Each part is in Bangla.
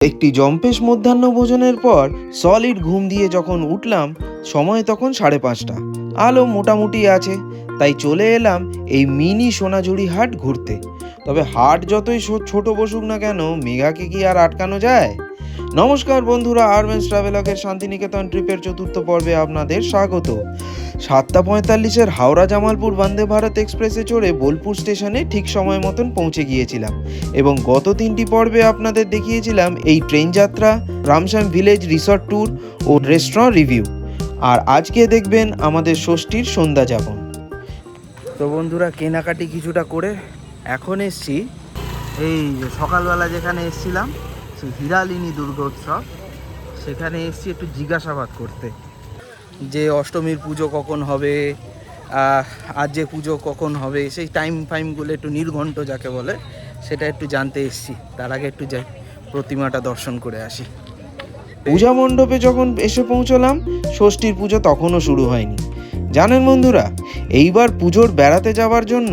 একটি জম্পেশ মধ্যাহ্ন ভোজনের পর সলিড ঘুম দিয়ে যখন উঠলাম, সময় তখন 5:30। আলো মোটামুটি আছে, তাই চলে এলাম এই মিনি সোনাঝুরি হাট ঘুরতে। তবে হাট যতই ছোট বসুক না কেন, মেঘাকে কি আর আটকানো যায়? নমস্কার বন্ধুরা, আরবেন্স ট্রাভেলকের শান্তিনিকেতন ট্রিপের চতুর্থ পর্বে আপনাদের স্বাগত। 7:45 হাওড়া জামালপুর বন্দে ভারত এক্সপ্রেসে চড়ে বোলপুর স্টেশনে ঠিক সময় মতন পৌঁছে গিয়েছিলাম এবং গত 3টি পর্বে আপনাদের দেখিয়েছিলাম এই ট্রেন যাত্রা, রামশ্যাম ভিলেজ রিসর্ট ট্যুর ও রেস্টুরেন্ট রিভিউ। আর আজকে দেখবেন আমাদের ষষ্ঠীর সন্ধ্যা যাপন। তো বন্ধুরা, কেনাকাটি কিছুটা করে এখন এসছি এই যে সকালবেলা যেখানে এসছিলাম, সেই হিরালিনী দুর্গোৎসব, সেখানে এসছি একটু জিজ্ঞাসাবাদ করতে যে অষ্টমীর পুজো কখন হবে, আজ যে পুজো কখন হবে, সেই ফাইমগুলো একটু নির্ঘণ্ট যাকে বলে, সেটা একটু জানতে এসছি। তার আগে একটু যাই প্রতিমাটা দর্শন করে আসি। পূজা মণ্ডপে যখন এসে পৌঁছলাম, ষষ্ঠীর পুজো তখনও শুরু হয়নি। জানেন বন্ধুরা, এইবার পুজোর বেড়াতে যাওয়ার জন্য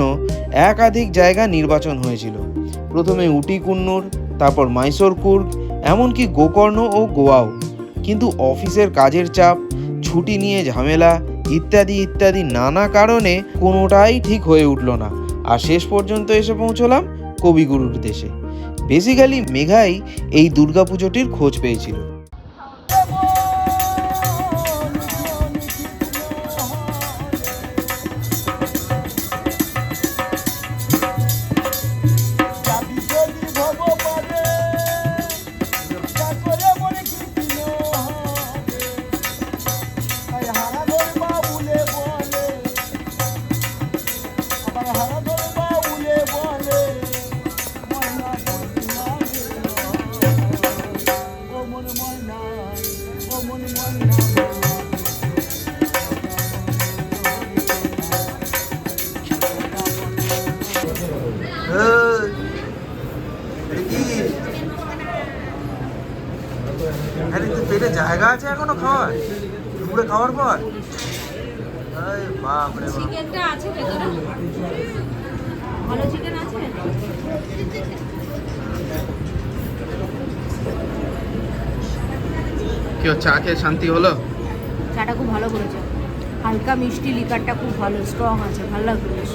একাধিক জায়গা নির্বাচন হয়েছিল। প্রথমে উটি কুন্নুর, তারপর মাইসোর কুর্গ, এমনকি গোকর্ণ ও গোয়াও। কিন্তু অফিসের কাজের চাপ, ছুটি নিয়ে ঝামেলা ইত্যাদি ইত্যাদি নানা কারণে কোনোটাই ঠিক হয়ে উঠল না। আর শেষ পর্যন্ত এসে পৌঁছলাম কবিগুরুর দেশে। বেসিক্যালি মেঘাই এই দুর্গাপুজোটির খোঁজ পেয়েছিল। পেটে জায়গা আছে এখনো খাওয়ার, দুপুরে খাওয়ার পর? বাপরে বাপ, চিকেনটা আছে ভেতরে, ভালো চিকেন আছে। কি চা খেয়ে শান্তি হলো? চাটা খুব ভালো করেছে, হালকা মিষ্টি, লিকারটা খুব ভালো স্ট্রং আছে, ভালো লাগলো বেশ।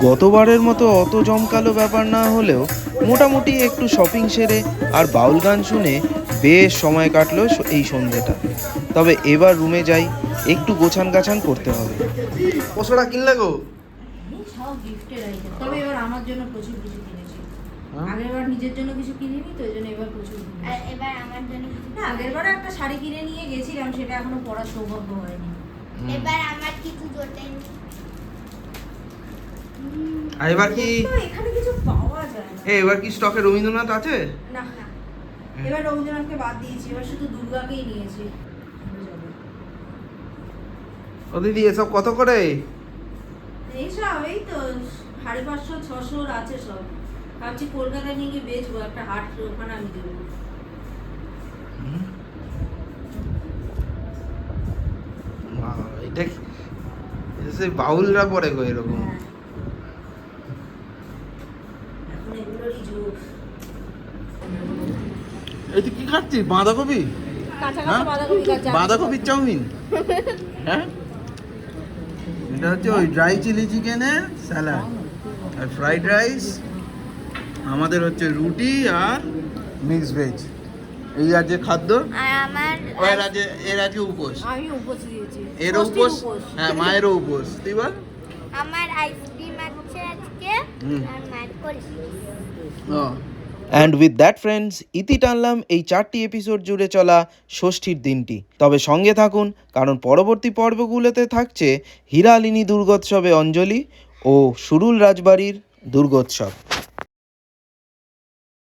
গতবারের মতো অত জমকালো ব্যাপার না হলেও মোটামুটি একটু শপিং সেরে আর বাউল গান শুনে বেশ সময় কাটলো এই সন্ধ্যেটা। তবে এবার রুমে যাই, একটু গোছান গাছান করতে হবে। পশোড়া কিনলে গো? সব গিফটের আইটেম, তবে এবার আমার জন্য প্রচুর কিছু কিনেছি। আগেরবার নিজের জন্য কিছু কিনিনি, তো এজন্য এবার প্রচুর কিনেছি। আর এবার আমার জন্য কিছু, না আগেরবার একটা শাড়ি কিনে নিয়ে গেছিলাম, সেটা এখনো পরার সৌভাগ্য হয়নি। এবার আমার কিছু জোটেনি। আর এবার কি এখানে কিছু পাওয়া যায় না? এবার কি স্টকে রবীন্দ্রনাথ আছে? না, এবার রবীন্দ্রনাথকে বাদ দিয়েছি, এবার শুধু দুর্গাকেই নিয়েছি। ও দিদি, এসব কত করে? এইসব এই তো 550, 600 আছে সব। ভাবছি কলকাতায় নিয়ে গিয়ে বেচবো, একটা হাট ওখানে আমি দেবো। এটা সেই বাউলরা পরে গো এরকম। এখন এগুলোরই যুগ। এটা কি খাচ্ছিস? বাঁধাকপি? কাঁচা কাঁচা বাঁধাকপি কাঁচা। বাঁধাকপির চাউমিন? হ্যাঁ, এটা হচ্ছে ওই ড্রাই চিলি চিকেনের স্যালাড আর ফ্রাইড রাইস। আমাদের হচ্ছে রুটি আর মিক্স ভেজ। এই আছে খাদ্য। আর আমার এর আজকে উপোস। আমি উপোস দিয়েছি। এর উপোস, হ্যাঁ মায়েরও উপোস। তুই বল? আমার আইসক্রিম আছে আজকে আর মায়ের cold drinks. And with that friends, ইতি টানলাম এই 4টি এপিসোড জুড়ে চলা ষষ্ঠীর দিনটি। তবে সঙ্গে থাকুন, কারণ পরবর্তী পর্বগুলোতে থাকছে হিরালিনী দুর্গোৎসবে অঞ্জলি ও সুরুল রাজবাড়ির দুর্গোৎসব।